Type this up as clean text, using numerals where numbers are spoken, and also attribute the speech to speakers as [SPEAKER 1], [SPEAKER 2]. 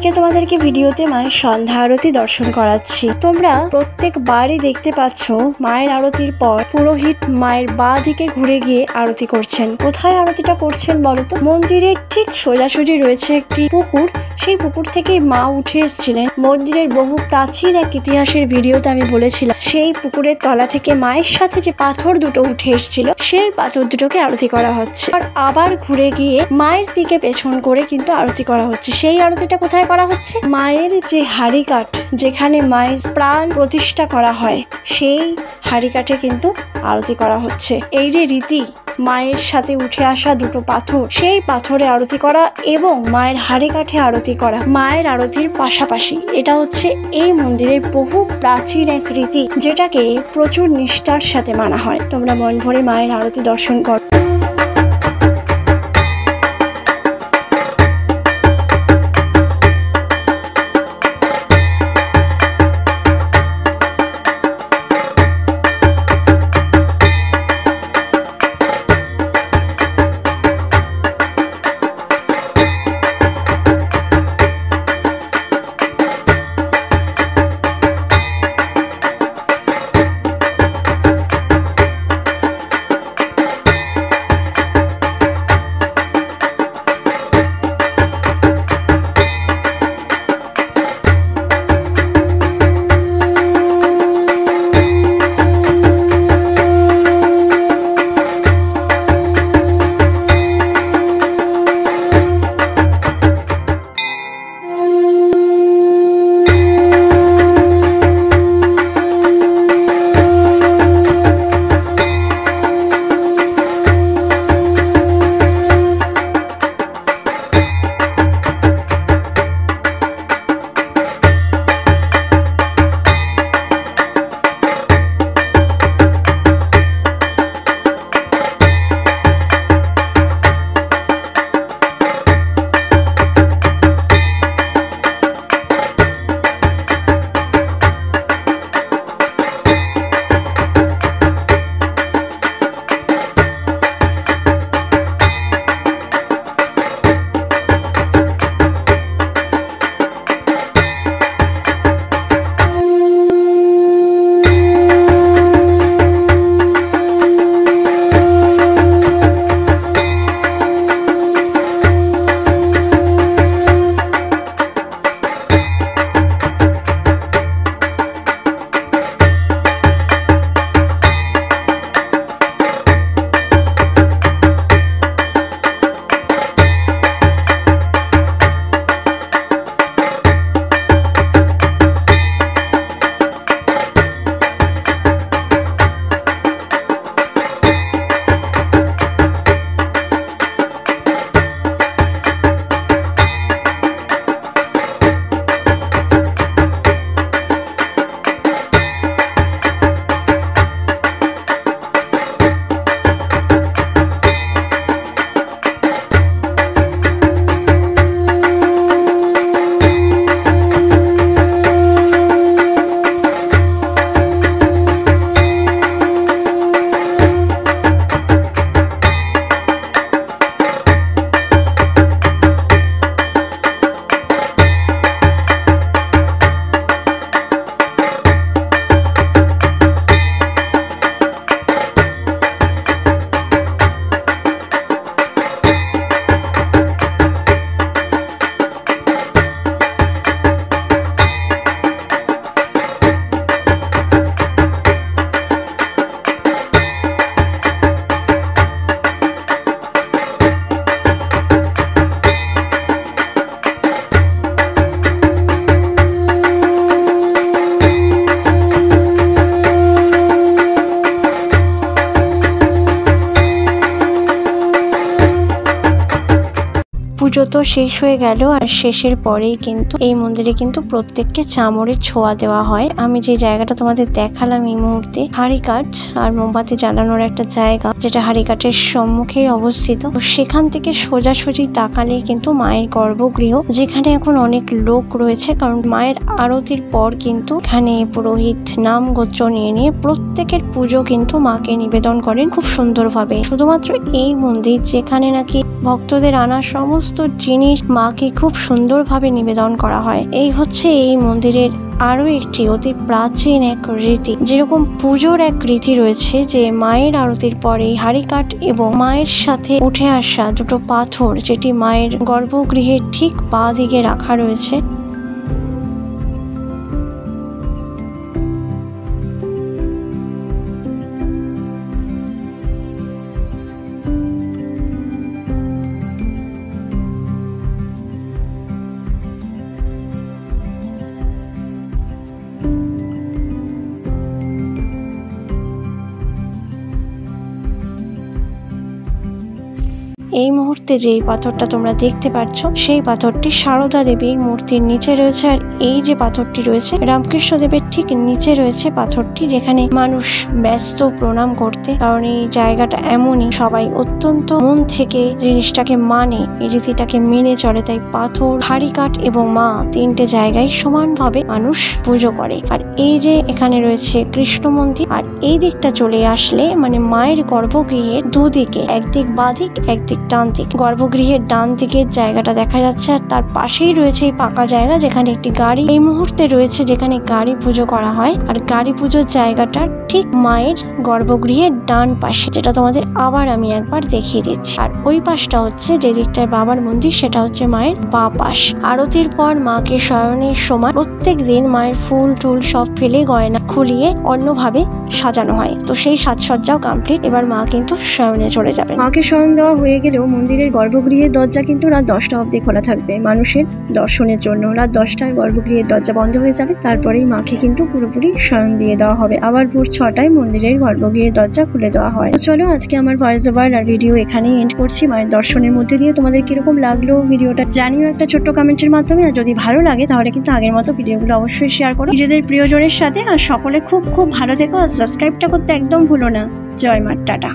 [SPEAKER 1] আজকে তোমাদেরকে ভিডিওতে মায়ের সন্ধ্যা আরতি দর্শন করাচ্ছি। তোমরা প্রত্যেকবারই দেখতে পাচ্ছ মায়ের আরতির পর পুরোহিত মায়ের বাঁ দিকে ঘুরে গিয়ে আরতি করছেন। কোথায় আরতিটা করছেন বলতো? মন্দিরের ঠিক সোজাসুজি রয়েছে একটি পুকুর, সেই পুকুর থেকেই মা উঠে এসেছিলেন। মন্দিরের বহু প্রাচীন এক ইতিহাসের ভিডিওতে আমি বলেছিলাম সেই পুকুরের তলা থেকে মায়ের সাথে যে পাথর দুটো উঠে এসেছিল সেই পাথর দুটোকে আরতি করা হচ্ছে। আর আবার ঘুরে গিয়ে মায়ের দিকে পেছন করে কিন্তু আরতি করা হচ্ছে। সেই আরতিটা কোথায় করা হচ্ছে? মায়ের যে হাড়িকাঠ, যেখানে মায়ের প্রাণ প্রতিষ্ঠা করা হয়, সেই হাড়িকাঠে কিন্তু আরতি করা হচ্ছে। এই যে রীতি, মায়ের সাথে উঠে আসা দুটো পাথর, সেই পাথরে আরতি করা এবং মায়ের হাড়ি কাঠে আরতি করা, মায়ের আরতির পাশাপাশি এটা হচ্ছে এই মন্দিরের বহু প্রাচীন এক রীতি, যেটাকে প্রচুর নিষ্ঠার সাথে মানা হয়। তোমরা মন ভরে মায়ের আরতি দর্শন করো। পুজো তো শেষ হয়ে গেল, আর শেষের পরেই কিন্তু এই মন্দিরে কিন্তু প্রত্যেককে চামড়ের ছোঁয়া দেওয়া হয়। আমি যে জায়গাটা তোমাদের দেখালাম এই মুহূর্তে, হাড়িকাঠ আর মোমবাতি জ্বালানোর একটা জায়গা, যেটা হাড়িকাঠের সম্মুখে অবস্থিত। সেখান থেকে সোজাসুজি তাকালেই কিন্তু মায়ের গর্ভগৃহ, যেখানে এখন অনেক লোক রয়েছে, কারণ মায়ের আরতির পর কিন্তু এখানে পুরোহিত নাম গোত্র নিয়ে নিয়ে প্রত্যেকের পুজো কিন্তু মাকে নিবেদন করেন খুব সুন্দরভাবে। শুধুমাত্র এই মন্দির, যেখানে নাকি ভক্তদের আনা সমস্ত জিনিস মাকে খুব সুন্দরভাবে নিবেদন করা হয়। এই হচ্ছে এই মন্দিরের আরো একটি অতি প্রাচীন এক রীতি। যেরকম পুজোর এক রীতি রয়েছে যে মায়ের আরতির পরে হাড়ি কাঠ এবং মায়ের সাথে উঠে আসা দুটো পাথর, যেটি মায়ের গর্ভগৃহের ঠিক বাঁ দিকে রাখা রয়েছে, এই মুহূর্তে যেই পাথরটা তোমরা দেখতে পাচ্ছ সেই পাথরটি সারদা দেবীর মূর্তির নিচে রয়েছে। আর এই যে পাথরটি রয়েছে রামকৃষ্ণ দেবের ঠিক নিচে রয়েছে পাথরটি, যেখানে মানুষ ব্যস্ত প্রণাম করতে। কারণ এই জায়গাটা এমনই, সবাই অত্যন্ত মন থেকে জিনিসটাকে মানে, এই রীতিটাকে মেনে চলে। তাই পাথর, হাড়ি কাঠ এবং মা তিনটে জায়গায় সমানভাবে মানুষ পুজো করে। আর এই যে এখানে রয়েছে কৃষ্ণ মন্দির, আর এই দিকটা চলে আসলে মানে মায়ের গর্ভগৃহের দুদিকে, একদিক বাঁদিক একদিক ডান দিক, গর্ভগৃহের ডান দিকের জায়গাটা দেখা যাচ্ছে। আর তার পাশেই রয়েছে এই পাকা জায়গা যেখানে একটি গাড়ি এই মুহূর্তে রয়েছে, যেখানে গাড়ি পুজো করা হয়। আর গাড়ি পুজোর জায়গাটা ঠিক মায়ের গর্ভগৃহের ডান পাশে, যেটা তোমাদের আবার আমি একবার দেখিয়ে দিচ্ছি। আর ওই পাশটা হচ্ছে যে দিকটায় বাবার মন্দির, সেটা হচ্ছে মায়ের বাঁ পাশ। আরতির পর মাকে শয়নের সময় প্রত্যেক দিন মায়ের ফুল টুল সব ফেলে গয়না খুলিয়ে অন্যভাবে সাজানো হয়। তো সেই সাজসজ্জাও কমপ্লিট। এবার মা কিন্তু শয়নে চলে যাবে। মাকে শয়ন দেওয়া হয়ে গেলেও মন্দিরের গর্ভগৃহের দরজা কিন্তু রাত 10টা অবধি খোলা থাকবে মানুষের দর্শনের জন্য। রাত 10টায় গর্ভগৃহের দরজা বন্ধ হয়ে যাবে, তারপরেই মাকে কিন্তু পুরোপুরি শয়ন দিয়ে দেওয়া হবে। আবার ভোর 6টায় মন্দিরের গর্ভগৃহের দরজা খুলে দেওয়া হয়। তো চলো আজকে আমার ভয়েস ওভার আর ভিডিও এখানেই এন্ড করছি। মায়ের দর্শনের মধ্যে দিয়ে তোমাদের কিরকম লাগলো ভিডিওটা জানিও একটা ছোট্ট কমেন্টের মাধ্যমে। আর যদি ভালো লাগে তাহলে কিন্তু আগের মতো ভিডিওগুলো অবশ্যই শেয়ার করো নিজেদের প্রিয়জনের সাথে। আর সকলে খুব খুব ভালো থেকো, আর সাবস্ক্রাইবটা করতে একদম ভুলো না। জয় মা, টাটা।